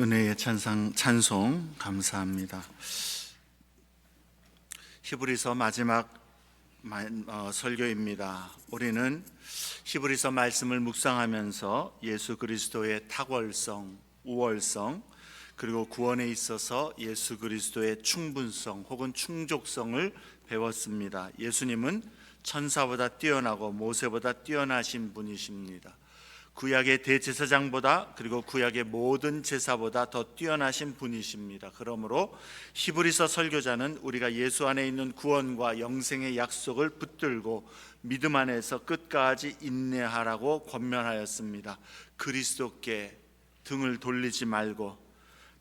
은혜의 찬송 감사합니다. 히브리서 마지막 설교입니다. 우리는 히브리서 말씀을 묵상하면서 예수 그리스도의 탁월성, 우월성, 그리고 구원에 있어서 예수 그리스도의 충분성 혹은 충족성을 배웠습니다. 예수님은 천사보다 뛰어나고 모세보다 뛰어나신 분이십니다. 구약의 대제사장보다 그리고 구약의 모든 제사보다 더 뛰어나신 분이십니다. 그러므로 히브리서 설교자는 우리가 예수 안에 있는 구원과 영생의 약속을 붙들고 믿음 안에서 끝까지 인내하라고 권면하였습니다. 그리스도께 등을 돌리지 말고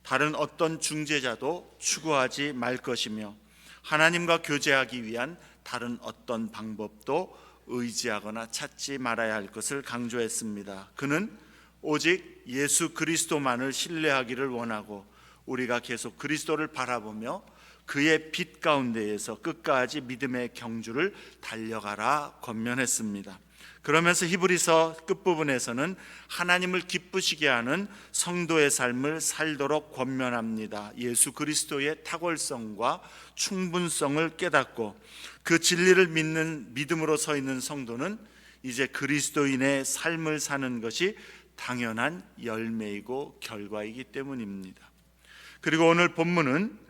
다른 어떤 중재자도 추구하지 말 것이며 하나님과 교제하기 위한 다른 어떤 방법도 의지하거나 찾지 말아야 할 것을 강조했습니다. 그는 오직 예수 그리스도만을 신뢰하기를 원하고 우리가 계속 그리스도를 바라보며 그의 빛 가운데에서 끝까지 믿음의 경주를 달려가라 권면했습니다. 그러면서 히브리서 끝부분에서는 하나님을 기쁘시게 하는 성도의 삶을 살도록 권면합니다. 예수 그리스도의 탁월성과 충분성을 깨닫고 그 진리를 믿는 믿음으로 서 있는 성도는 이제 그리스도인의 삶을 사는 것이 당연한 열매이고 결과이기 때문입니다. 그리고 오늘 본문은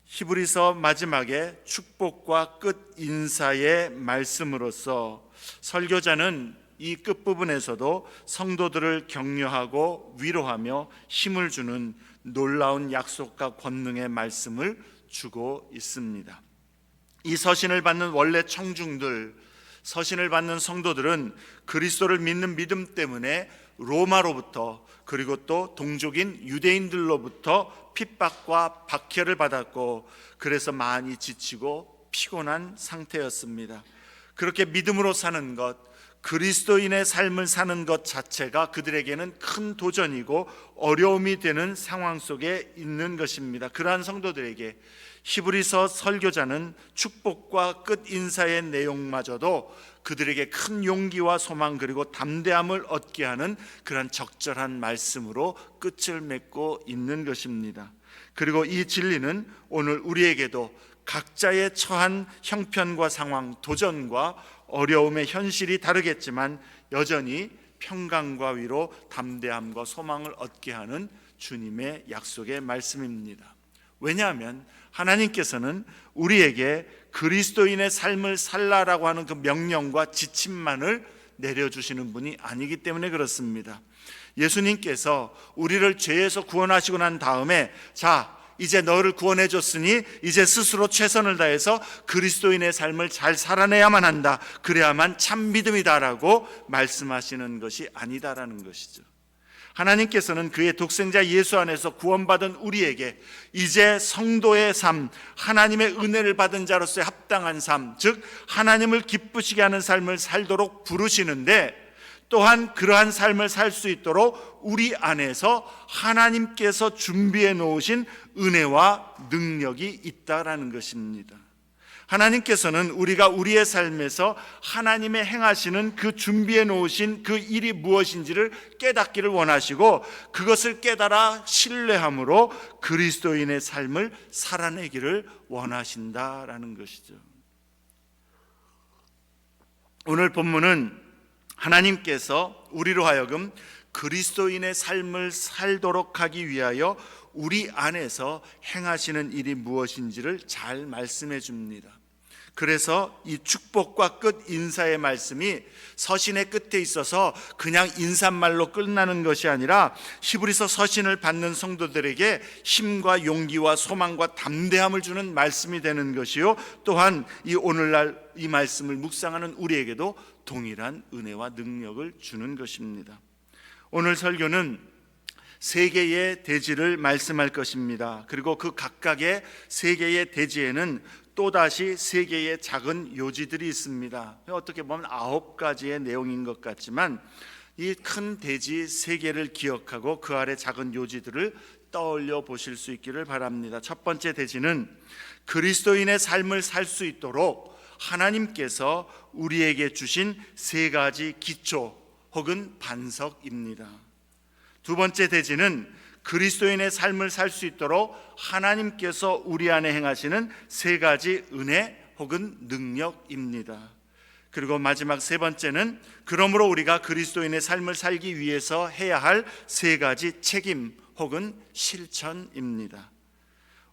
히브리서 마지막에 축복과 끝 인사의 말씀으로서 설교자는 이 끝부분에서도 성도들을 격려하고 위로하며 힘을 주는 놀라운 약속과 권능의 말씀을 주고 있습니다. 이 서신을 받는 원래 청중들, 서신을 받는 성도들은 그리스도를 믿는 믿음 때문에 로마로부터 그리고 또 동족인 유대인들로부터 핍박과 박해를 받았고 그래서 많이 지치고 피곤한 상태였습니다. 그렇게 믿음으로 사는 것, 그리스도인의 삶을 사는 것 자체가 그들에게는 큰 도전이고 어려움이 되는 상황 속에 있는 것입니다. 그러한 성도들에게 히브리서 설교자는 축복과 끝 인사의 내용마저도 그들에게 큰 용기와 소망 그리고 담대함을 얻게 하는 그런 적절한 말씀으로 끝을 맺고 있는 것입니다. 그리고 이 진리는 오늘 우리에게도 각자의 처한 형편과 상황, 도전과 어려움의 현실이 다르겠지만 여전히 평강과 위로, 담대함과 소망을 얻게 하는 주님의 약속의 말씀입니다. 왜냐하면 하나님께서는 우리에게 그리스도인의 삶을 살라라고 하는 그 명령과 지침만을 내려주시는 분이 아니기 때문에 그렇습니다. 예수님께서 우리를 죄에서 구원하시고 난 다음에 자, 이제 너를 구원해 줬으니 이제 스스로 최선을 다해서 그리스도인의 삶을 잘 살아내야만 한다. 그래야만 참 믿음이다라고 말씀하시는 것이 아니다라는 것이죠. 하나님께서는 그의 독생자 예수 안에서 구원받은 우리에게 이제 성도의 삶, 하나님의 은혜를 받은 자로서의 합당한 삶, 즉 하나님을 기쁘시게 하는 삶을 살도록 부르시는데 또한 그러한 삶을 살 수 있도록 우리 안에서 하나님께서 준비해 놓으신 은혜와 능력이 있다라는 것입니다. 하나님께서는 우리가 우리의 삶에서 하나님의 행하시는 그 준비해 놓으신 그 일이 무엇인지를 깨닫기를 원하시고 그것을 깨달아 신뢰함으로 그리스도인의 삶을 살아내기를 원하신다라는 것이죠. 오늘 본문은 하나님께서 우리로 하여금 그리스도인의 삶을 살도록 하기 위하여 우리 안에서 행하시는 일이 무엇인지를 잘 말씀해 줍니다. 그래서 이 축복과 끝 인사의 말씀이 서신의 끝에 있어서 그냥 인사말로 끝나는 것이 아니라 히브리서 서신을 받는 성도들에게 힘과 용기와 소망과 담대함을 주는 말씀이 되는 것이요, 또한 이 오늘날 이 말씀을 묵상하는 우리에게도 동일한 은혜와 능력을 주는 것입니다. 오늘 설교는 세 개의 대지를 말씀할 것입니다. 그리고 그 각각의 세 개의 대지에는 또다시 세 개의 작은 요지들이 있습니다. 어떻게 보면 9가지의 내용인 것 같지만 이 큰 대지 세 개를 기억하고 그 아래 작은 요지들을 떠올려 보실 수 있기를 바랍니다. 첫 번째 대지는 그리스도인의 삶을 살 수 있도록 하나님께서 우리에게 주신 세 가지 기초 혹은 반석입니다. 두 번째 대지는 그리스도인의 삶을 살 수 있도록 하나님께서 우리 안에 행하시는 세 가지 은혜 혹은 능력입니다. 그리고 마지막 세 번째는 그러므로 우리가 그리스도인의 삶을 살기 위해서 해야 할 세 가지 책임 혹은 실천입니다.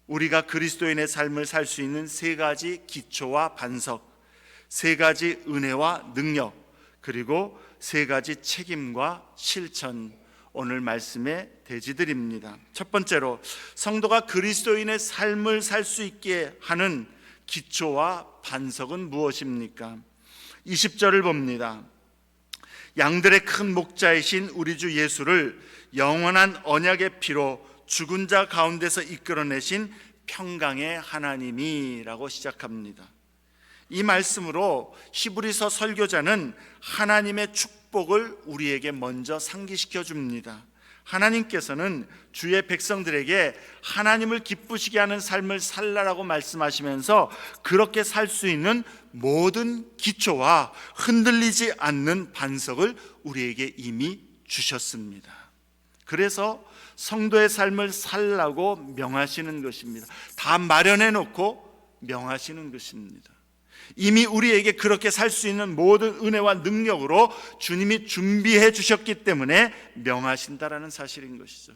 우리가 그리스도인의 삶을 살 수 있는 세 가지 기초와 반석, 세 가지 은혜와 능력, 그리고 세 가지 책임과 실천, 오늘 말씀의 대지들입니다. 첫 번째로 성도가 그리스도인의 삶을 살 수 있게 하는 기초와 반석은 무엇입니까? 20절을 봅니다. 양들의 큰 목자이신 우리 주 예수를 영원한 언약의 피로 죽은 자 가운데서 이끌어내신 평강의 하나님이라고 시작합니다. 이 말씀으로 히브리서 설교자는 하나님의 축복을 우리에게 먼저 상기시켜 줍니다. 하나님께서는 주의 백성들에게 하나님을 기쁘시게 하는 삶을 살라라고 말씀하시면서 그렇게 살 수 있는 모든 기초와 흔들리지 않는 반석을 우리에게 이미 주셨습니다. 그래서 성도의 삶을 살라고 명하시는 것입니다. 다 마련해 놓고 명하시는 것입니다. 이미 우리에게 그렇게 살 수 있는 모든 은혜와 능력으로 주님이 준비해 주셨기 때문에 명하신다라는 사실인 것이죠.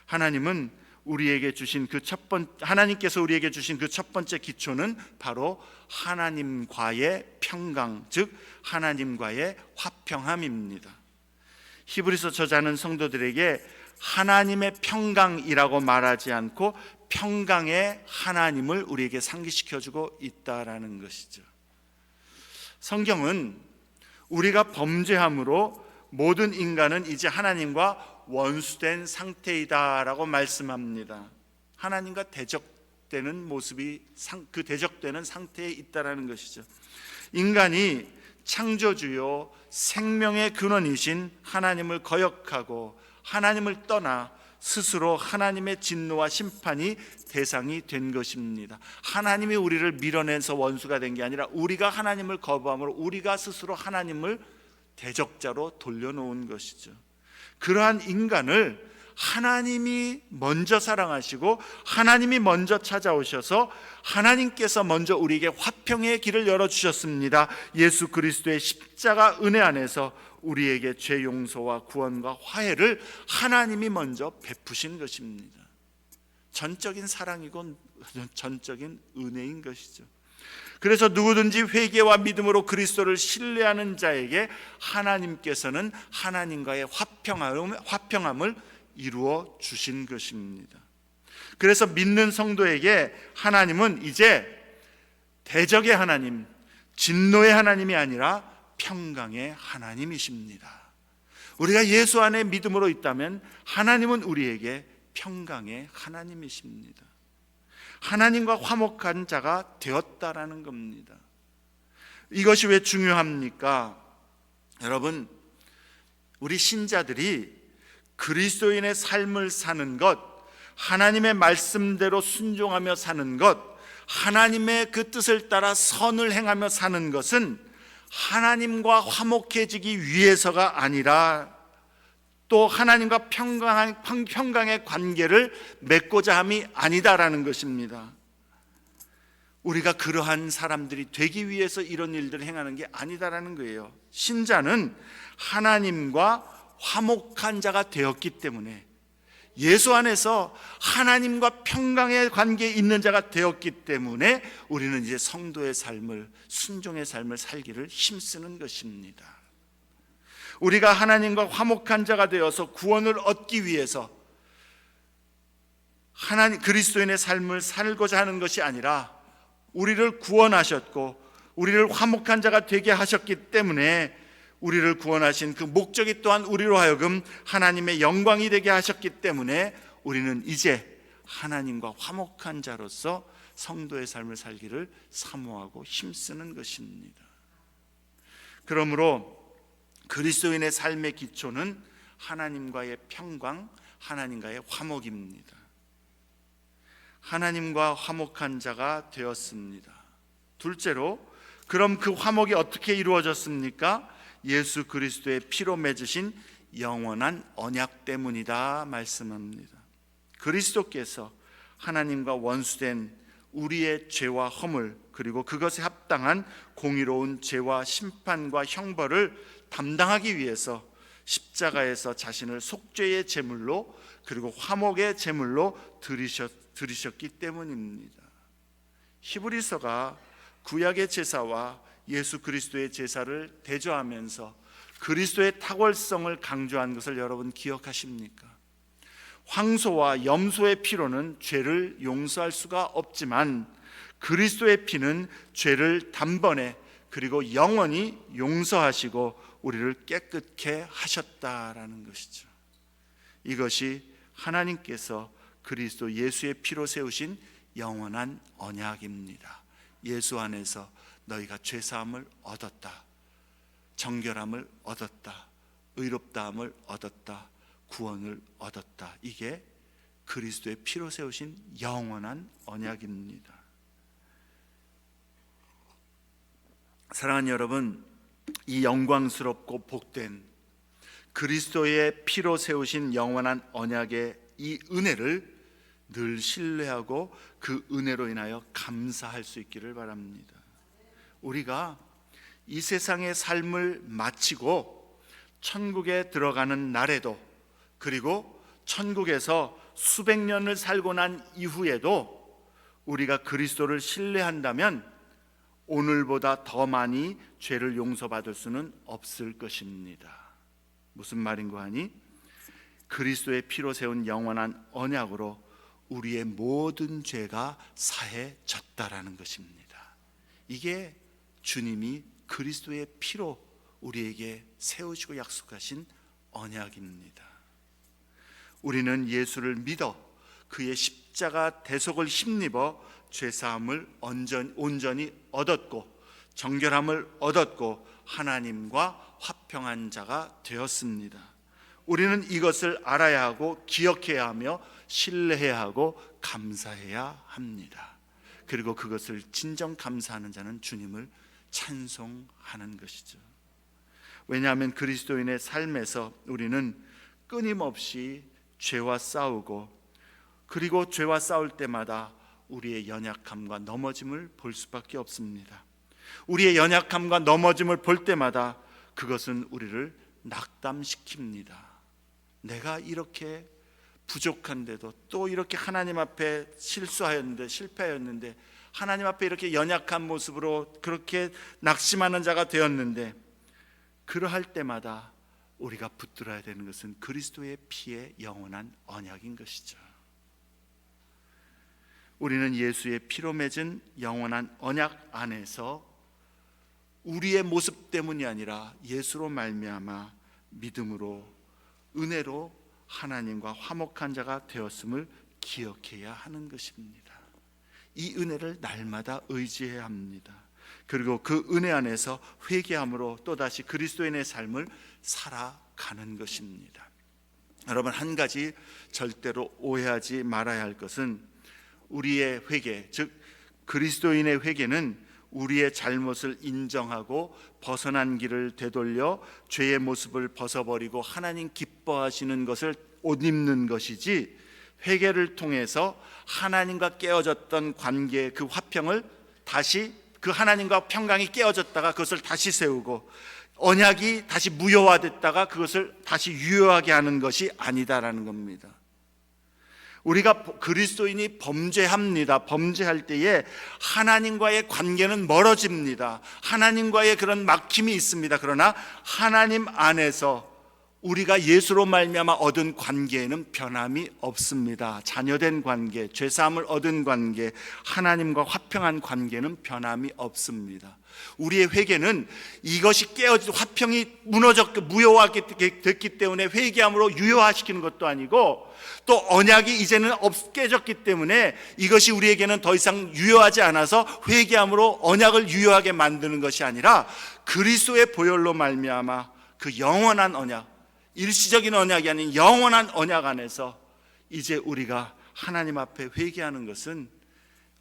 하나님께서 우리에게 주신 그 첫 번째 기초는 바로 하나님과의 평강, 즉 하나님과의 화평함입니다. 히브리서 저자는 성도들에게 하나님의 평강이라고 말하지 않고 평강의 하나님을 우리에게 상기시켜주고 있다라는 것이죠. 성경은 우리가 범죄함으로 모든 인간은 이제 하나님과 원수된 상태이다라고 말씀합니다. 하나님과 대적되는 모습이 그 대적되는 상태에 있다라는 것이죠. 인간이 창조주요 생명의 근원이신 하나님을 거역하고 하나님을 떠나 스스로 하나님의 진노와 심판이 대상이 된 것입니다. 하나님이 우리를 밀어내서 원수가 된 게 아니라 우리가 하나님을 거부함으로 우리가 스스로 하나님을 대적자로 돌려놓은 것이죠. 그러한 인간을 하나님이 먼저 사랑하시고 하나님이 먼저 찾아오셔서 하나님께서 먼저 우리에게 화평의 길을 열어주셨습니다. 예수 그리스도의 십자가 은혜 안에서 우리에게 죄 용서와 구원과 화해를 하나님이 먼저 베푸신 것입니다. 전적인 사랑이고 전적인 은혜인 것이죠. 그래서 누구든지 회개와 믿음으로 그리스도를 신뢰하는 자에게 하나님께서는 하나님과의 화평함을 이루어 주신 것입니다. 그래서 믿는 성도에게 하나님은 이제 대적의 하나님, 진노의 하나님이 아니라 평강의 하나님이십니다. 우리가 예수 안에 믿음으로 있다면 하나님은 우리에게 평강의 하나님이십니다. 하나님과 화목한 자가 되었다라는 겁니다. 이것이 왜 중요합니까? 여러분, 우리 신자들이 그리스도인의 삶을 사는 것, 하나님의 말씀대로 순종하며 사는 것, 하나님의 그 뜻을 따라 선을 행하며 사는 것은 하나님과 화목해지기 위해서가 아니라 또 하나님과 평강의 관계를 맺고자 함이 아니다라는 것입니다. 우리가 그러한 사람들이 되기 위해서 이런 일들을 행하는 게 아니다라는 거예요. 신자는 하나님과 화목한 자가 되었기 때문에, 예수 안에서 하나님과 평강의 관계에 있는 자가 되었기 때문에 우리는 이제 성도의 삶을, 순종의 삶을 살기를 힘쓰는 것입니다. 우리가 하나님과 화목한 자가 되어서 구원을 얻기 위해서 그리스도인의 삶을 살고자 하는 것이 아니라 우리를 구원하셨고 우리를 화목한 자가 되게 하셨기 때문에 우리를 구원하신 그 목적이 또한 우리로 하여금 하나님의 영광이 되게 하셨기 때문에 우리는 이제 하나님과 화목한 자로서 성도의 삶을 살기를 사모하고 힘쓰는 것입니다. 그러므로 그리스도인의 삶의 기초는 하나님과의 평강, 하나님과의 화목입니다. 하나님과 화목한 자가 되었습니다. 둘째로, 그럼 그 화목이 어떻게 이루어졌습니까? 예수 그리스도의 피로 맺으신 영원한 언약 때문이다 말씀합니다. 그리스도께서 하나님과 원수된 우리의 죄와 허물, 그리고 그것에 합당한 공의로운 죄와 심판과 형벌을 담당하기 위해서 십자가에서 자신을 속죄의 제물로, 그리고 화목의 제물로 드리셨기 때문입니다. 히브리서가 구약의 제사와 예수 그리스도의 제사를 대조하면서 그리스도의 탁월성을 강조한 것을 여러분 기억하십니까? 황소와 염소의 피로는 죄를 용서할 수가 없지만 그리스도의 피는 죄를 단번에 그리고 영원히 용서하시고 우리를 깨끗게 하셨다라는 것이죠. 이것이 하나님께서 그리스도 예수의 피로 세우신 영원한 언약입니다. 예수 안에서 너희가 죄사함을 얻었다, 정결함을 얻었다, 의롭다함을 얻었다, 구원을 얻었다. 이게 그리스도의 피로 세우신 영원한 언약입니다. 사랑하는 여러분, 이 영광스럽고 복된 그리스도의 피로 세우신 영원한 언약의 이 은혜를 늘 신뢰하고 그 은혜로 인하여 감사할 수 있기를 바랍니다. 우리가 이 세상의 삶을 마치고 천국에 들어가는 날에도, 그리고 천국에서 수백 년을 살고 난 이후에도 우리가 그리스도를 신뢰한다면 오늘보다 더 많이 죄를 용서받을 수는 없을 것입니다. 무슨 말인고 하니 그리스도의 피로 세운 영원한 언약으로 우리의 모든 죄가 사해졌다라는 것입니다. 이게 주님이 그리스도의 피로 우리에게 세우시고 약속하신 언약입니다. 우리는 예수를 믿어 그의 십자가 대속을 힘입어 죄사함을 온전히 얻었고 정결함을 얻었고 하나님과 화평한 자가 되었습니다. 우리는 이것을 알아야 하고 기억해야 하며 신뢰해야 하고 감사해야 합니다. 그리고 그것을 진정 감사하는 자는 주님을 찬송하는 것이죠. 왜냐하면 그리스도인의 삶에서 우리는 끊임없이 죄와 싸우고, 그리고 죄와 싸울 때마다 우리의 연약함과 넘어짐을 볼 수밖에 없습니다. 우리의 연약함과 넘어짐을 볼 때마다 그것은 우리를 낙담시킵니다. 내가 이렇게 부족한데도, 또 이렇게 하나님 앞에 실수하였는데, 실패하였는데, 하나님 앞에 이렇게 연약한 모습으로 그렇게 낙심하는 자가 되었는데, 그러할 때마다 우리가 붙들어야 되는 것은 그리스도의 피의 영원한 언약인 것이죠. 우리는 예수의 피로 맺은 영원한 언약 안에서 우리의 모습 때문이 아니라 예수로 말미암아 믿음으로, 은혜로 하나님과 화목한 자가 되었음을 기억해야 하는 것입니다. 이 은혜를 날마다 의지해야 합니다. 그리고 그 은혜 안에서 회개함으로 또다시 그리스도인의 삶을 살아가는 것입니다. 여러분, 한 가지 절대로 오해하지 말아야 할 것은 우리의 회개, 즉 그리스도인의 회개는 우리의 잘못을 인정하고 벗어난 길을 되돌려 죄의 모습을 벗어버리고 하나님 기뻐하시는 것을 옷 입는 것이지, 회개를 통해서 하나님과 깨어졌던 관계의 그 화평을 다시, 그 하나님과 평강이 깨어졌다가 그것을 다시 세우고 언약이 다시 무효화됐다가 그것을 다시 유효하게 하는 것이 아니다라는 겁니다. 우리가 그리스도인이 범죄합니다. 범죄할 때에 하나님과의 관계는 멀어집니다. 하나님과의 그런 막힘이 있습니다. 그러나 하나님 안에서 우리가 예수로 말미암아 얻은 관계에는 변함이 없습니다. 자녀된 관계, 죄사함을 얻은 관계, 하나님과 화평한 관계는 변함이 없습니다. 우리의 회개는 이것이 깨어지고 화평이 무너졌고 무효화가 됐기 때문에 회개함으로 유효화시키는 것도 아니고, 또 언약이 이제는 깨졌기 때문에 이것이 우리에게는 더 이상 유효하지 않아서 회개함으로 언약을 유효하게 만드는 것이 아니라 그리스도의 보혈로 말미암아 그 영원한 언약, 일시적인 언약이 아닌 영원한 언약 안에서 이제 우리가 하나님 앞에 회개하는 것은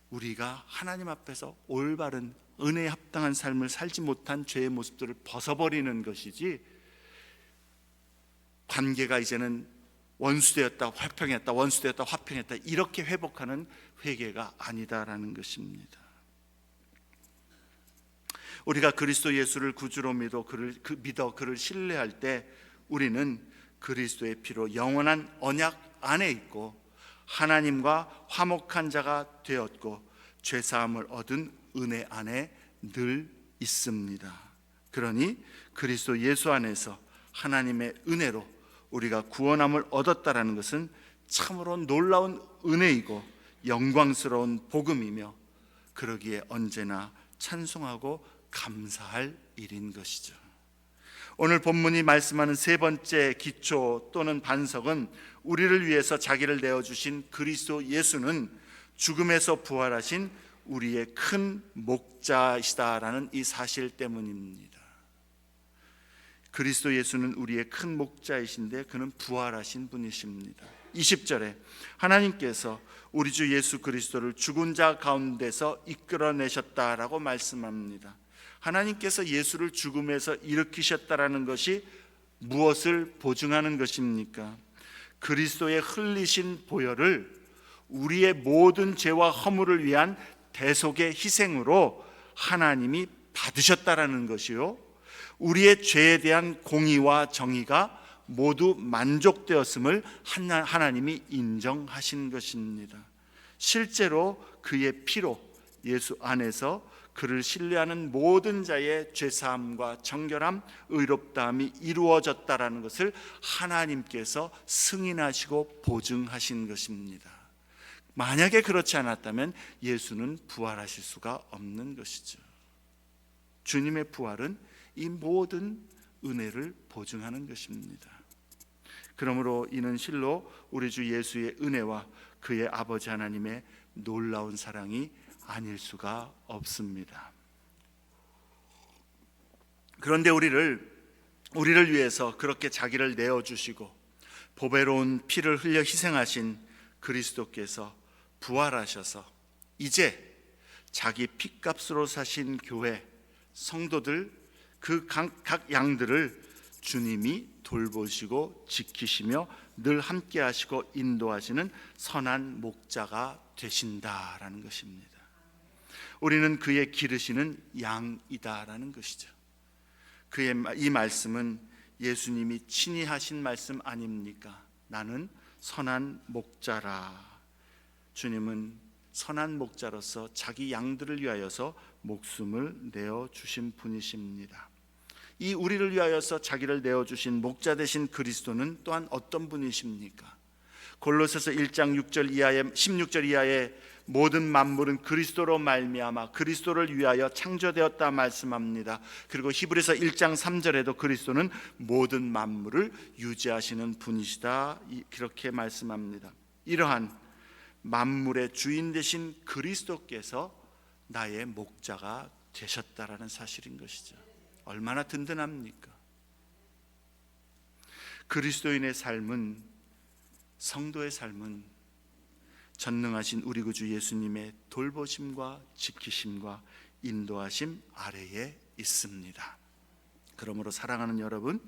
우리가 하나님 앞에서 올바른 은혜에 합당한 삶을 살지 못한 죄의 모습들을 벗어버리는 것이지, 관계가 이제는 원수되었다 화평했다, 원수되었다 화평했다, 이렇게 회복하는 회개가 아니다라는 것입니다. 우리가 그리스도 예수를 구주로 믿어 그를 신뢰할 때 우리는 그리스도의 피로 영원한 언약 안에 있고 하나님과 화목한 자가 되었고 죄사함을 얻은 은혜 안에 늘 있습니다. 그러니 그리스도 예수 안에서 하나님의 은혜로 우리가 구원함을 얻었다라는 것은 참으로 놀라운 은혜이고 영광스러운 복음이며 그러기에 언제나 찬송하고 감사할 일인 것이죠. 오늘 본문이 말씀하는 세 번째 기초 또는 반석은 우리를 위해서 자기를 내어주신 그리스도 예수는 죽음에서 부활하신 우리의 큰 목자이시다라는 이 사실 때문입니다. 그리스도 예수는 우리의 큰 목자이신데 그는 부활하신 분이십니다. 20절에 하나님께서 우리 주 예수 그리스도를 죽은 자 가운데서 이끌어내셨다라고 말씀합니다. 하나님께서 예수를 죽음에서 일으키셨다라는 것이 무엇을 보증하는 것입니까? 그리스도의 흘리신 보혈을 우리의 모든 죄와 허물을 위한 대속의 희생으로 하나님이 받으셨다라는 것이요, 우리의 죄에 대한 공의와 정의가 모두 만족되었음을 하나님이 인정하신 것입니다. 실제로 그의 피로 예수 안에서 그를 신뢰하는 모든 자의 죄사함과 정결함, 의롭다함이 이루어졌다라는 것을 하나님께서 승인하시고 보증하신 것입니다. 만약에 그렇지 않았다면 예수는 부활하실 수가 없는 것이죠. 주님의 부활은 이 모든 은혜를 보증하는 것입니다. 그러므로 이는 실로 우리 주 예수의 은혜와 그의 아버지 하나님의 놀라운 사랑이 아닐 수가 없습니다. 그런데 우리를 위해서 그렇게 자기를 내어주시고 보배로운 피를 흘려 희생하신 그리스도께서 부활하셔서 이제 자기 피값으로 사신 교회 성도들, 그 각 양들을 주님이 돌보시고 지키시며 늘 함께 하시고 인도하시는 선한 목자가 되신다라는 것입니다. 우리는 그의 기르시는 양이다라는 것이죠. 그의 이 말씀은 예수님이 친히 하신 말씀 아닙니까? 나는 선한 목자라. 주님은 선한 목자로서 자기 양들을 위하여서 목숨을 내어 주신 분이십니다. 이 우리를 위하여서 자기를 내어 주신 목자 되신 그리스도는 또한 어떤 분이십니까? 골로새서 1장 6절 이하에 16절 이하에 모든 만물은 그리스도로 말미암아 그리스도를 위하여 창조되었다 말씀합니다. 그리고 히브리서 1장 3절에도 그리스도는 모든 만물을 유지하시는 분이시다 그렇게 말씀합니다. 이러한 만물의 주인 되신 그리스도께서 나의 목자가 되셨다라는 사실인 것이죠. 얼마나 든든합니까? 그리스도인의 삶은, 성도의 삶은 전능하신 우리 구주 예수님의 돌보심과 지키심과 인도하심 아래에 있습니다. 그러므로 사랑하는 여러분,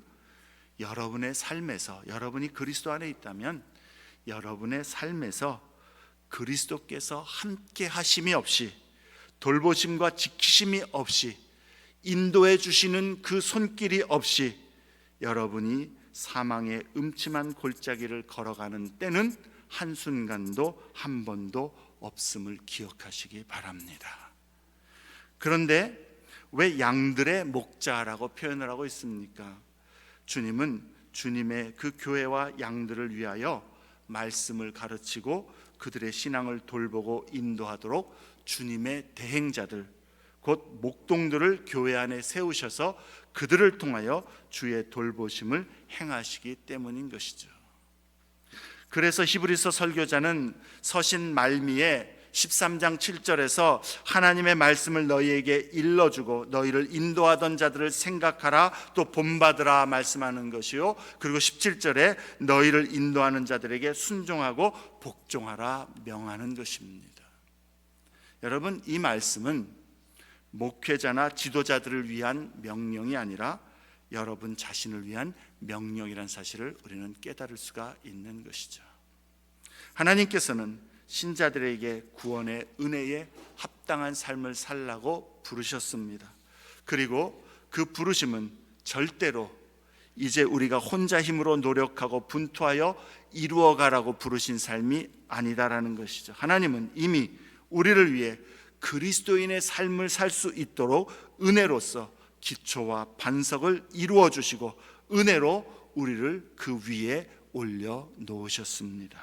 여러분의 삶에서, 여러분이 그리스도 안에 있다면 여러분의 삶에서 그리스도께서 함께 하심이 없이, 돌보심과 지키심이 없이, 인도해 주시는 그 손길이 없이 여러분이 사망의 음침한 골짜기를 걸어가는 때는 한순간도 한 번도 없음을 기억하시기 바랍니다. 그런데 왜 양들의 목자라고 표현을 하고 있습니까? 주님은 주님의 그 교회와 양들을 위하여 말씀을 가르치고 그들의 신앙을 돌보고 인도하도록 주님의 대행자들, 곧 목동들을 교회 안에 세우셔서 그들을 통하여 주의 돌보심을 행하시기 때문인 것이죠. 그래서 히브리서 설교자는 서신 말미에 13장 7절에서 하나님의 말씀을 너희에게 일러주고 너희를 인도하던 자들을 생각하라, 또 본받으라 말씀하는 것이요, 그리고 17절에 너희를 인도하는 자들에게 순종하고 복종하라 명하는 것입니다. 여러분, 이 말씀은 목회자나 지도자들을 위한 명령이 아니라 여러분 자신을 위한 명령이란 사실을 우리는 깨달을 수가 있는 것이죠. 하나님께서는 신자들에게 구원의 은혜에 합당한 삶을 살라고 부르셨습니다. 그리고 그 부르심은 절대로 이제 우리가 혼자 힘으로 노력하고 분투하여 이루어가라고 부르신 삶이 아니다라는 것이죠. 하나님은 이미 우리를 위해 그리스도인의 삶을 살 수 있도록 은혜로서 기초와 반석을 이루어 주시고 은혜로 우리를 그 위에 올려 놓으셨습니다.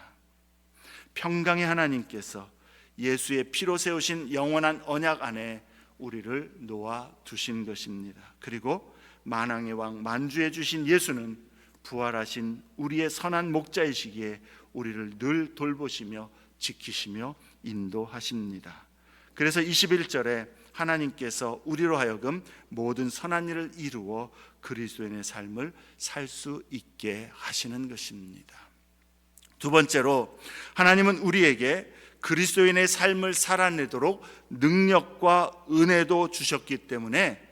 평강의 하나님께서 예수의 피로 세우신 영원한 언약 안에 우리를 놓아 두신 것입니다. 그리고 만왕의 왕 만주해 주신 예수는 부활하신 우리의 선한 목자이시기에 우리를 늘 돌보시며 지키시며 인도하십니다. 그래서 21절에 하나님께서 우리로 하여금 모든 선한 일을 이루어 그리스도인의 삶을 살 수 있게 하시는 것입니다. 두 번째로 하나님은 우리에게 그리스도인의 삶을 살아내도록 능력과 은혜도 주셨기 때문에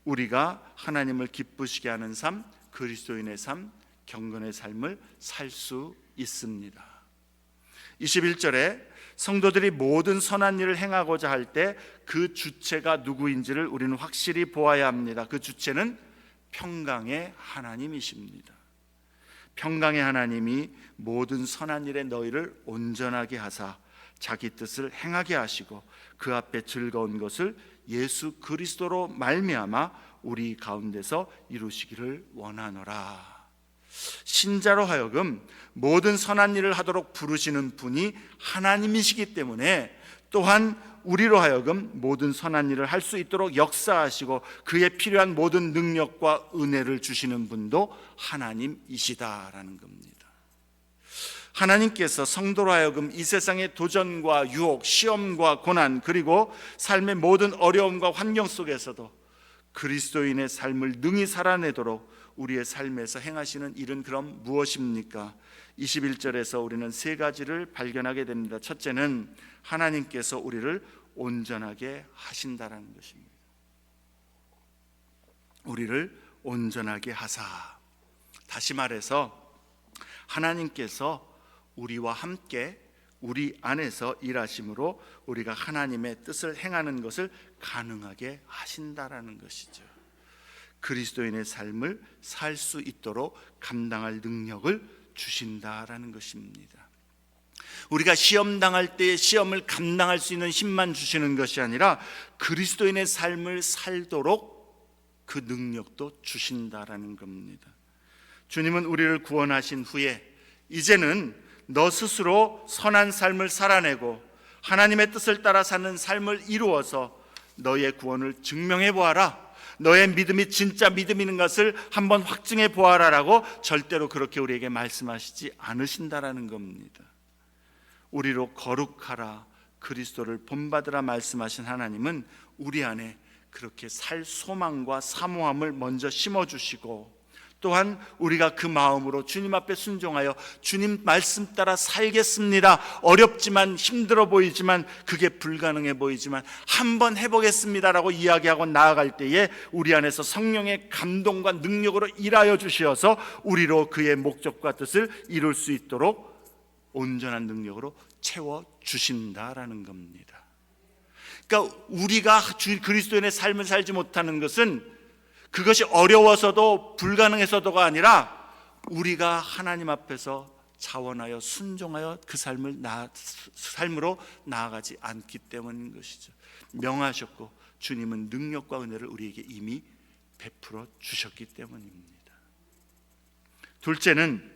우리가 하나님을 기쁘시게 하는 삶, 그리스도인의 삶, 경건의 삶을 살 수 있습니다. 21절에 성도들이 모든 선한 일을 행하고자 할 때 그 주체가 누구인지를 우리는 확실히 보아야 합니다. 그 주체는 평강의 하나님이십니다. 평강의 하나님이 모든 선한 일에 너희를 온전하게 하사 자기 뜻을 행하게 하시고 그 앞에 즐거운 것을 예수 그리스도로 말미암아 우리 가운데서 이루시기를 원하노라. 신자로 하여금 모든 선한 일을 하도록 부르시는 분이 하나님이시기 때문에 또한 우리로 하여금 모든 선한 일을 할 수 있도록 역사하시고 그에 필요한 모든 능력과 은혜를 주시는 분도 하나님이시다라는 겁니다. 하나님께서 성도로 하여금 이 세상의 도전과 유혹, 시험과 고난, 그리고 삶의 모든 어려움과 환경 속에서도 그리스도인의 삶을 능히 살아내도록 우리의 삶에서 행하시는 일은 그럼 무엇입니까? 21절에서 우리는 세 가지를 발견하게 됩니다. 첫째는 하나님께서 우리를 온전하게 하신다라는 것입니다. 우리를 온전하게 하사. 다시 말해서 하나님께서 우리와 함께 우리 안에서 일하심으로 우리가 하나님의 뜻을 행하는 것을 가능하게 하신다라는 것이죠. 그리스도인의 삶을 살 수 있도록 감당할 능력을 주신다라는 것입니다. 우리가 시험 당할 때 시험을 감당할 수 있는 힘만 주시는 것이 아니라 그리스도인의 삶을 살도록 그 능력도 주신다라는 겁니다. 주님은 우리를 구원하신 후에 이제는 너 스스로 선한 삶을 살아내고 하나님의 뜻을 따라 사는 삶을 이루어서 너의 구원을 증명해 보아라. 너의 믿음이 진짜 믿음인 것을 한번 확증해 보아라라고 절대로 그렇게 우리에게 말씀하시지 않으신다라는 겁니다. 우리로 거룩하라, 그리스도를 본받으라 말씀하신 하나님은 우리 안에 그렇게 살 소망과 사모함을 먼저 심어주시고 또한 우리가 그 마음으로 주님 앞에 순종하여 주님 말씀 따라 살겠습니다. 어렵지만 힘들어 보이지만 그게 불가능해 보이지만 한번 해보겠습니다라고 이야기하고 나아갈 때에 우리 안에서 성령의 감동과 능력으로 일하여 주시어서 우리로 그의 목적과 뜻을 이룰 수 있도록 온전한 능력으로 채워주신다라는 겁니다. 그러니까 우리가 그리스도인의 삶을 살지 못하는 것은 그것이 어려워서도 불가능해서도가 아니라 우리가 하나님 앞에서 자원하여 순종하여 그 삶으로 나아가지 않기 때문인 것이죠. 명하셨고 주님은 능력과 은혜를 우리에게 이미 베풀어 주셨기 때문입니다. 둘째는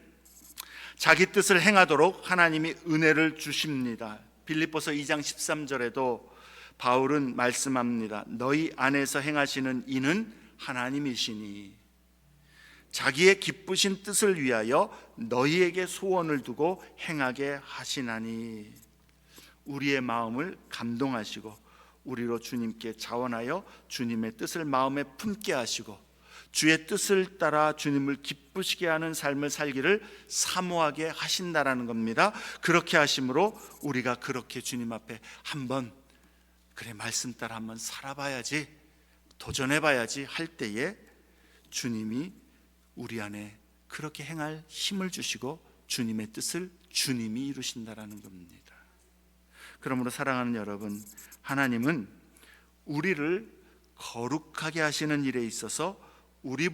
자기 뜻을 행하도록 하나님이 은혜를 주십니다. 빌립보서 2장 13절에도 바울은 말씀합니다. 너희 안에서 행하시는 이는 하나님이시니 자기의 기쁘신 뜻을 위하여 너희에게 소원을 두고 행하게 하시나니. 우리의 마음을 감동하시고 우리로 주님께 자원하여 주님의 뜻을 마음에 품게 하시고 주의 뜻을 따라 주님을 기쁘시게 하는 삶을 살기를 사모하게 하신다라는 겁니다. 그렇게 하심으로 우리가 그렇게 주님 앞에 한번 말씀 따라 한번 살아봐야지, 도전해봐야지 할 때에 주님이 우리 안에 그렇게 행할 힘을 주시고 주님의 뜻을 주님이 이루신다라는 겁니다. 그러므로 사랑하는 여러분, 하나님은 우리를 거룩하게 하시는 일에 있어서 우리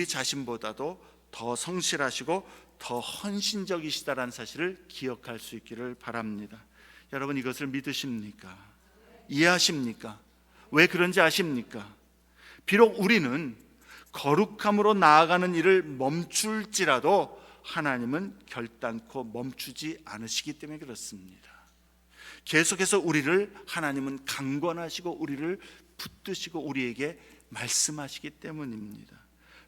자신보다도 더 성실하시고 더 헌신적이시다라는 사실을 기억할 수 있기를 바랍니다. 여러분, 이것을 믿으십니까? 이해하십니까? 왜 그런지 아십니까? 비록 우리는 거룩함으로 나아가는 일을 멈출지라도 하나님은 결단코 멈추지 않으시기 때문에 그렇습니다. 계속해서 우리를 하나님은 강권하시고 우리를 붙드시고 우리에게 말씀하시기 때문입니다.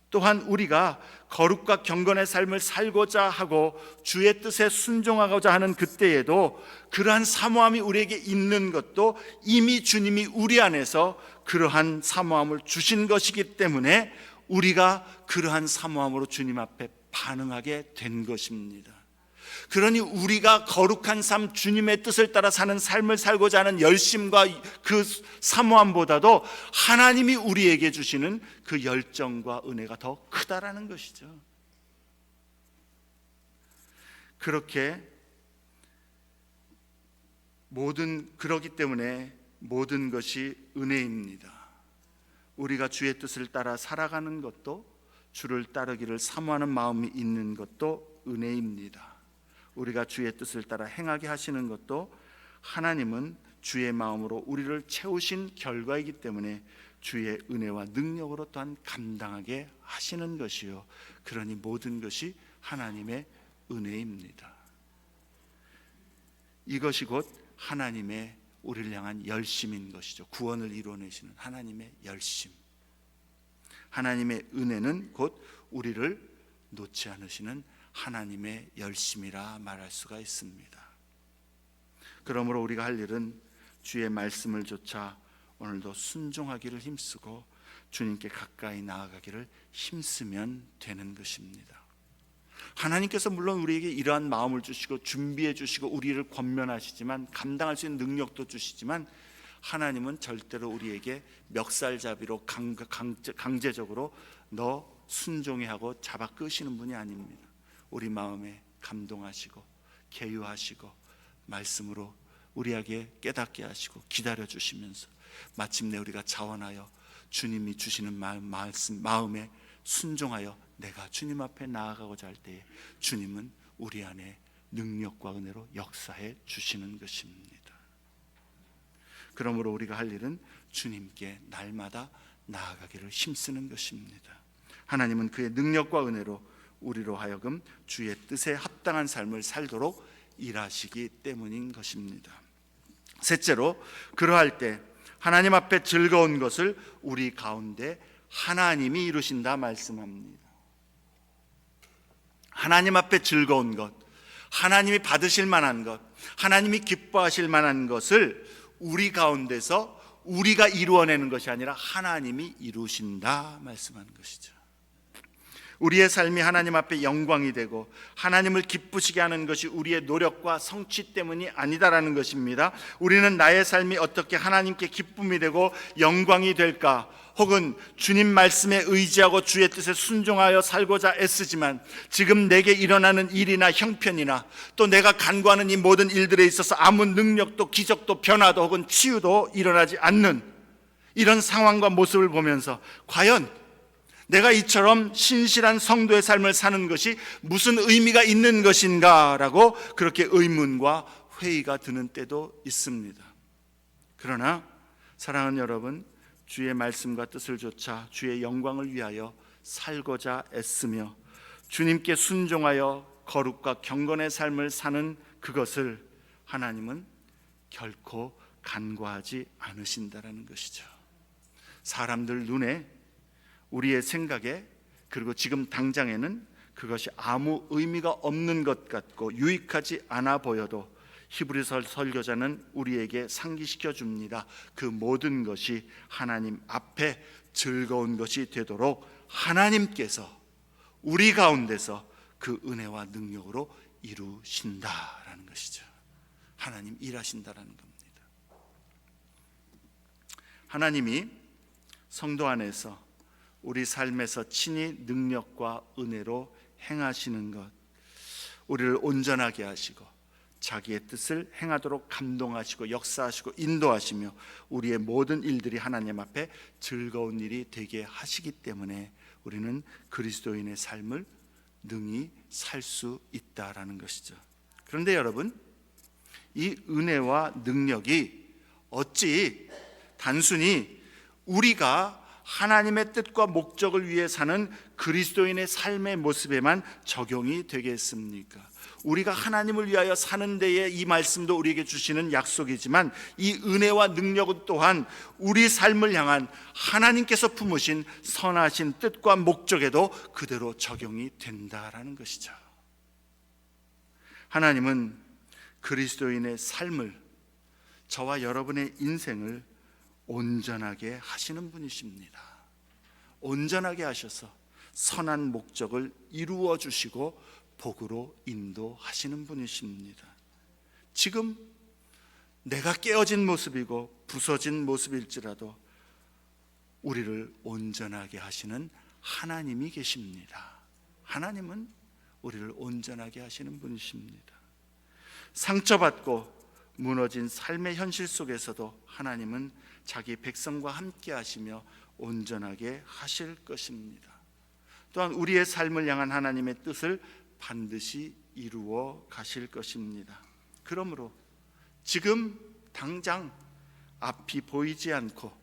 또한 우리가 거룩과 경건의 삶을 살고자 하고 주의 뜻에 순종하고자 하는 그때에도 그러한 사모함이 우리에게 있는 것도 이미 주님이 우리 안에서 그러한 사모함을 주신 것이기 때문에 우리가 그러한 사모함으로 주님 앞에 반응하게 된 것입니다. 그러니 우리가 거룩한 삶, 주님의 뜻을 따라 사는 삶을 살고자 하는 열심과 그 사모함보다도 하나님이 우리에게 주시는 그 열정과 은혜가 더 크다라는 것이죠. 그렇기 때문에 모든 것이 은혜입니다. 우리가 주의 뜻을 따라 살아가는 것도, 주를 따르기를 사모하는 마음이 있는 것도 은혜입니다. 우리가 주의 뜻을 따라 행하게 하시는 것도 하나님은 주의 마음으로 우리를 채우신 결과이기 때문에 주의 은혜와 능력으로 또한 감당하게 하시는 것이요, 그러니 모든 것이 하나님의 은혜입니다. 이것이 곧 하나님의 우리를 향한 열심인 것이죠. 구원을 이루어내시는 하나님의 열심. 하나님의 은혜는 곧 우리를 놓지 않으시는 하나님의 열심이라 말할 수가 있습니다. 그러므로 우리가 할 일은 주의 말씀을 좇아 오늘도 순종하기를 힘쓰고 주님께 가까이 나아가기를 힘쓰면 되는 것입니다. 하나님께서 물론 우리에게 이러한 마음을 주시고 준비해 주시고 우리를 권면하시지만, 감당할 수 있는 능력도 주시지만, 하나님은 절대로 우리에게 멱살잡이로 강제적으로 너 순종해 하고 잡아 끄시는 분이 아닙니다. 우리 마음에 감동하시고 계유하시고 말씀으로 우리에게 깨닫게 하시고 기다려 주시면서 마침내 우리가 자원하여 주님이 주시는 마음에 순종하여 내가 주님 앞에 나아가고자 할 때에 주님은 우리 안에 능력과 은혜로 역사해 주시는 것입니다. 그러므로 우리가 할 일은 주님께 날마다 나아가기를 힘쓰는 것입니다. 하나님은 그의 능력과 은혜로 우리로 하여금 주의 뜻에 합당한 삶을 살도록 일하시기 때문인 것입니다. 셋째로, 그러할 때 하나님 앞에 즐거운 것을 우리 가운데 하나님이 이루신다 말씀합니다. 하나님 앞에 즐거운 것, 하나님이 받으실 만한 것, 하나님이 기뻐하실 만한 것을 우리 가운데서 우리가 이루어내는 것이 아니라 하나님이 이루신다 말씀하는 것이죠. 우리의 삶이 하나님 앞에 영광이 되고 하나님을 기쁘시게 하는 것이 우리의 노력과 성취 때문이 아니다라는 것입니다. 우리는 나의 삶이 어떻게 하나님께 기쁨이 되고 영광이 될까, 혹은 주님 말씀에 의지하고 주의 뜻에 순종하여 살고자 애쓰지만 지금 내게 일어나는 일이나 형편이나 또 내가 간구하는 이 모든 일들에 있어서 아무 능력도 기적도 변화도 혹은 치유도 일어나지 않는 이런 상황과 모습을 보면서 과연 내가 이처럼 신실한 성도의 삶을 사는 것이 무슨 의미가 있는 것인가라고 그렇게 의문과 회의가 드는 때도 있습니다. 그러나 사랑하는 여러분, 주의 말씀과 뜻을 좇아 주의 영광을 위하여 살고자 애쓰며 주님께 순종하여 거룩과 경건의 삶을 사는 그것을 하나님은 결코 간과하지 않으신다라는 것이죠. 사람들 눈에, 우리의 생각에, 그리고 지금 당장에는 그것이 아무 의미가 없는 것 같고 유익하지 않아 보여도 히브리서 설교자는 우리에게 상기시켜 줍니다. 그 모든 것이 하나님 앞에 즐거운 것이 되도록 하나님께서 우리 가운데서 그 은혜와 능력으로 이루신다라는 것이죠. 하나님 일하신다라는 겁니다. 하나님이 성도 안에서 우리 삶에서 친히 능력과 은혜로 행하시는 것, 우리를 온전하게 하시고 자기의 뜻을 행하도록 감동하시고 역사하시고 인도하시며 우리의 모든 일들이 하나님 앞에 즐거운 일이 되게 하시기 때문에 우리는 그리스도인의 삶을 능히 살 수 있다라는 것이죠. 그런데 여러분, 이 은혜와 능력이 어찌 단순히 우리가 하나님의 뜻과 목적을 위해 사는 그리스도인의 삶의 모습에만 적용이 되겠습니까? 우리가 하나님을 위하여 사는 데에 이 말씀도 우리에게 주시는 약속이지만 이 은혜와 능력은 또한 우리 삶을 향한 하나님께서 품으신 선하신 뜻과 목적에도 그대로 적용이 된다라는 것이죠. 하나님은 그리스도인의 삶을, 저와 여러분의 인생을 온전하게 하시는 분이십니다. 온전하게 하셔서 선한 목적을 이루어 주시고 복으로 인도하시는 분이십니다. 지금 내가 깨어진 모습이고 부서진 모습일지라도 우리를 온전하게 하시는 하나님이 계십니다. 하나님은 우리를 온전하게 하시는 분이십니다. 상처받고 무너진 삶의 현실 속에서도 하나님은 자기 백성과 함께 하시며 온전하게 하실 것입니다. 또한 우리의 삶을 향한 하나님의 뜻을 반드시 이루어 가실 것입니다. 그러므로 지금 당장 앞이 보이지 않고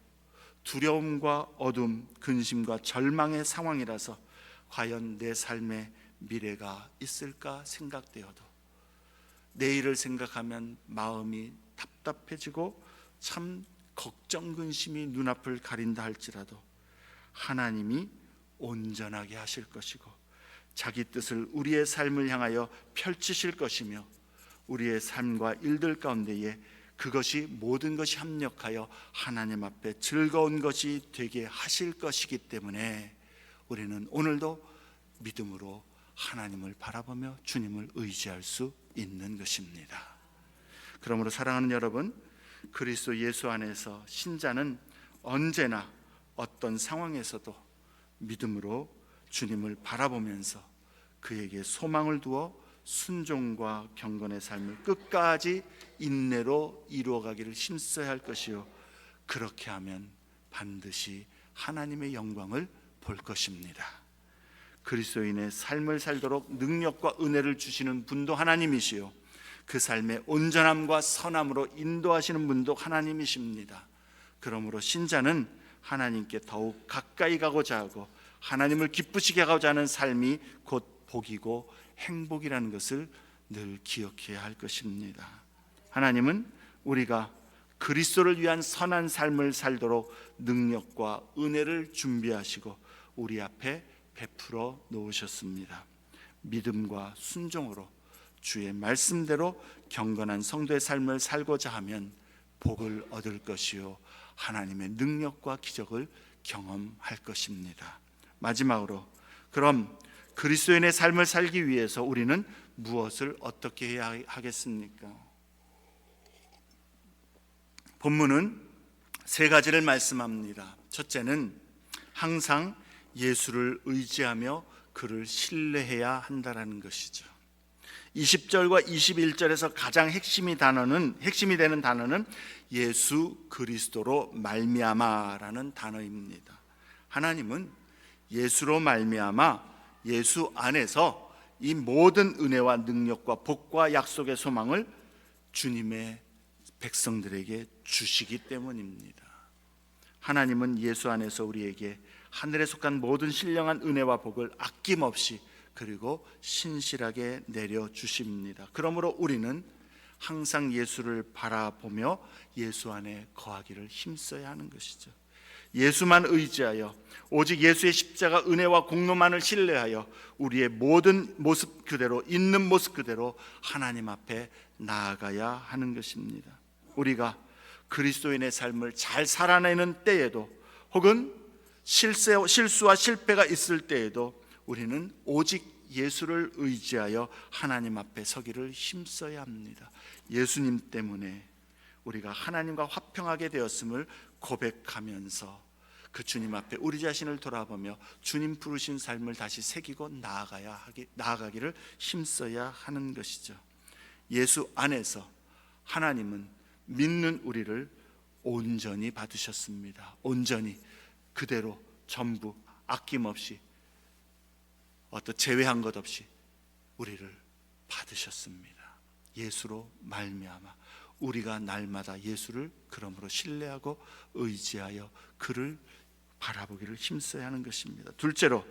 두려움과 어둠, 근심과 절망의 상황이라서 과연 내 삶의 미래가 있을까 생각되어도 내일을 생각하면 마음이 답답해지고 참 걱정 근심이 눈앞을 가린다 할지라도 하나님이 온전하게 하실 것이고 자기 뜻을 우리의 삶을 향하여 펼치실 것이며 우리의 삶과 일들 가운데에 그것이 모든 것이 합력하여 하나님 앞에 즐거운 것이 되게 하실 것이기 때문에 우리는 오늘도 믿음으로 하나님을 바라보며 주님을 의지할 수 있는 것입니다. 그러므로 사랑하는 여러분, 그리스도 예수 안에서 신자는 언제나 어떤 상황에서도 믿음으로 주님을 바라보면서 그에게 소망을 두어 순종과 경건의 삶을 끝까지 인내로 이루어가기를 힘써야 할 것이요, 그렇게 하면 반드시 하나님의 영광을 볼 것입니다. 그리스도인의 삶을 살도록 능력과 은혜를 주시는 분도 하나님이시요 그 삶의 온전함과 선함으로 인도하시는 분도 하나님이십니다. 그러므로 신자는 하나님께 더욱 가까이 가고자 하고 하나님을 기쁘시게 하고자 하는 삶이 곧 복이고 행복이라는 것을 늘 기억해야 할 것입니다. 하나님은 우리가 그리스도를 위한 선한 삶을 살도록 능력과 은혜를 준비하시고 우리 앞에 베풀어 놓으셨습니다. 믿음과 순종으로 주의 말씀대로 경건한 성도의 삶을 살고자 하면 복을 얻을 것이요 하나님의 능력과 기적을 경험할 것입니다. 마지막으로, 그럼 그리스도인의 삶을 살기 위해서 우리는 무엇을 어떻게 해야 하겠습니까? 본문은 세 가지를 말씀합니다. 첫째는 항상 예수를 의지하며 그를 신뢰해야 한다는 것이죠. 20절과 21절에서 가장 핵심이 되는 단어는 예수 그리스도로 말미암아라는 단어입니다. 하나님은 예수로 말미암아 예수 안에서 이 모든 은혜와 능력과 복과 약속의 소망을 주님의 백성들에게 주시기 때문입니다. 하나님은 예수 안에서 우리에게 하늘에 속한 모든 신령한 은혜와 복을 아낌없이 그리고 신실하게 내려주십니다. 그러므로 우리는 항상 예수를 바라보며 예수 안에 거하기를 힘써야 하는 것이죠. 예수만 의지하여 오직 예수의 십자가 은혜와 공로만을 신뢰하여 우리의 모든 모습 그대로, 있는 모습 그대로 하나님 앞에 나아가야 하는 것입니다. 우리가 그리스도인의 삶을 잘 살아내는 때에도 혹은 실수와 실패가 있을 때에도 우리는 오직 예수를 의지하여 하나님 앞에 서기를 힘써야 합니다. 예수님 때문에 우리가 하나님과 화평하게 되었음을 고백하면서 그 주님 앞에 우리 자신을 돌아보며 주님 부르신 삶을 다시 새기고 나아가기를 힘써야 하는 것이죠. 예수 안에서 하나님은 믿는 우리를 온전히 받으셨습니다. 온전히 그대로 전부 아낌없이 어떤 제외한 것 없이 우리를 받으셨습니다. 예수로 말미암아 우리가 날마다 예수를 그러므로 신뢰하고 의지하여 그를 바라보기를 힘써야 하는 것입니다. 둘째로,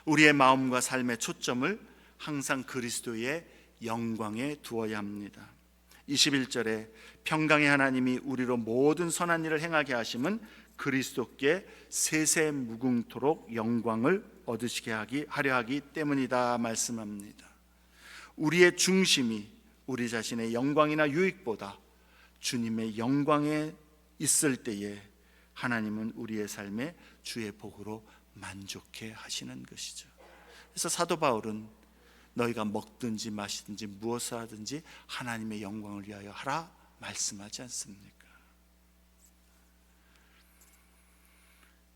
우리의 마음과 삶의 초점을 항상 그리스도의 영광에 두어야 합니다. 21절에 평강의 하나님이 우리로 모든 선한 일을 행하게 하심은 그리스도께 세세무궁토록 영광을 얻으시게 하려 하기 때문이다 말씀합니다. 우리의 중심이 우리 자신의 영광이나 유익보다 주님의 영광에 있을 때에 하나님은 우리의 삶에 주의 복으로 만족해 하시는 것이죠. 그래서 사도 바울은 너희가 먹든지 마시든지 무엇을 하든지 하나님의 영광을 위하여 하라 말씀하지 않습니까?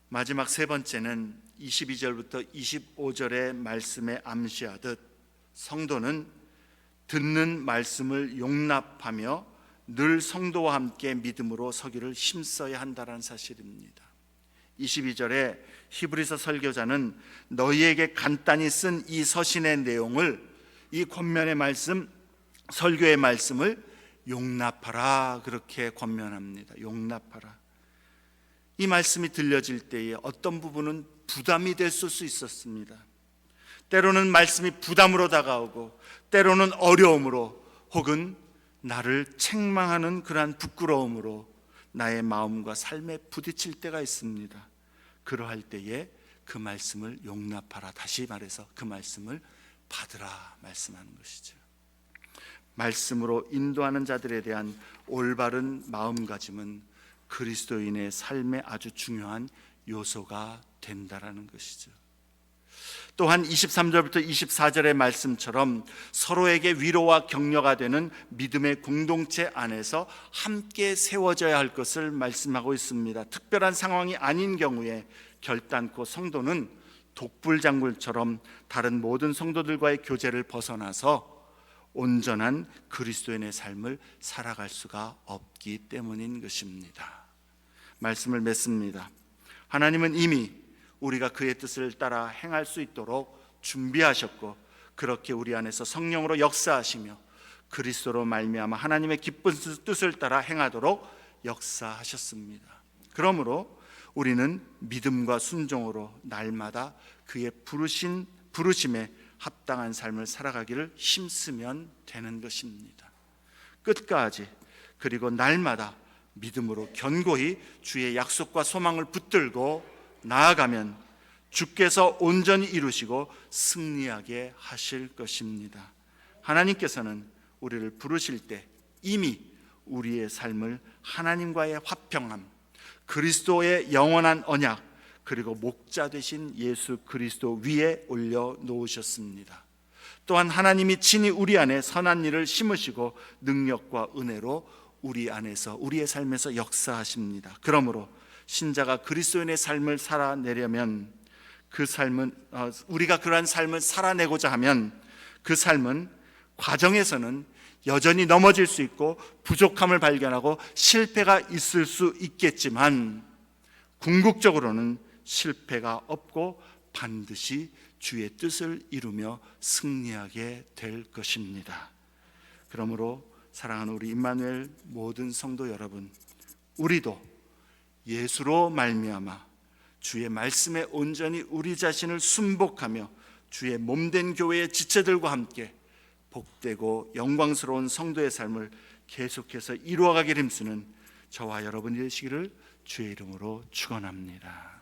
마지막 세 번째는 22절부터 25절의 말씀에 암시하듯 성도는 듣는 말씀을 용납하며 늘 성도와 함께 믿음으로 서기를 힘써야 한다는 사실입니다. 22절에 히브리서 설교자는 너희에게 간단히 쓴 이 서신의 내용을, 이 권면의 말씀, 설교의 말씀을 용납하라 그렇게 권면합니다. 용납하라. 이 말씀이 들려질 때에 어떤 부분은 부담이 될 수 있었습니다. 때로는 말씀이 부담으로 다가오고 때로는 어려움으로 혹은 나를 책망하는 그러한 부끄러움으로 나의 마음과 삶에 부딪힐 때가 있습니다. 그러할 때에 그 말씀을 용납하라, 다시 말해서 그 말씀을 받으라 말씀하는 것이죠. 말씀으로 인도하는 자들에 대한 올바른 마음가짐은 그리스도인의 삶에 아주 중요한 요소가 된다라는 것이죠. 또한 23절부터 24절의 말씀처럼 서로에게 위로와 격려가 되는 믿음의 공동체 안에서 함께 세워져야 할 것을 말씀하고 있습니다. 특별한 상황이 아닌 경우에 결단코 성도는 독불장군처럼 다른 모든 성도들과의 교제를 벗어나서 온전한 그리스도인의 삶을 살아갈 수가 없기 때문인 것입니다. 말씀을 맺습니다. 하나님은 이미 우리가 그의 뜻을 따라 행할 수 있도록 준비하셨고 그렇게 우리 안에서 성령으로 역사하시며 그리스도로 말미암아 하나님의 기쁜 뜻을 따라 행하도록 역사하셨습니다. 그러므로 우리는 믿음과 순종으로 날마다 그의 부르심에 합당한 삶을 살아가기를 힘쓰면 되는 것입니다. 끝까지, 그리고 날마다 믿음으로 견고히 주의 약속과 소망을 붙들고 나아가면 주께서 온전히 이루시고 승리하게 하실 것입니다. 하나님께서는 우리를 부르실 때 이미 우리의 삶을 하나님과의 화평함, 그리스도의 영원한 언약, 그리고 목자 되신 예수 그리스도 위에 올려놓으셨습니다. 또한 하나님이 친히 우리 안에 선한 일을 심으시고 능력과 은혜로 우리 안에서, 우리의 삶에서 역사하십니다. 그러므로 신자가 그리스도인의 삶을 살아내려면, 그 삶은 우리가 그러한 삶을 살아내고자 하면 그 삶은 과정에서는 여전히 넘어질 수 있고 부족함을 발견하고 실패가 있을 수 있겠지만 궁극적으로는 실패가 없고 반드시 주의 뜻을 이루며 승리하게 될 것입니다. 그러므로 사랑하는 우리 임마누엘 모든 성도 여러분, 우리도 예수로 말미암아 주의 말씀에 온전히 우리 자신을 순복하며 주의 몸된 교회의 지체들과 함께 복되고 영광스러운 성도의 삶을 계속해서 이루어가기를 힘쓰는 저와 여러분이 되시기를 주의 이름으로 축원합니다.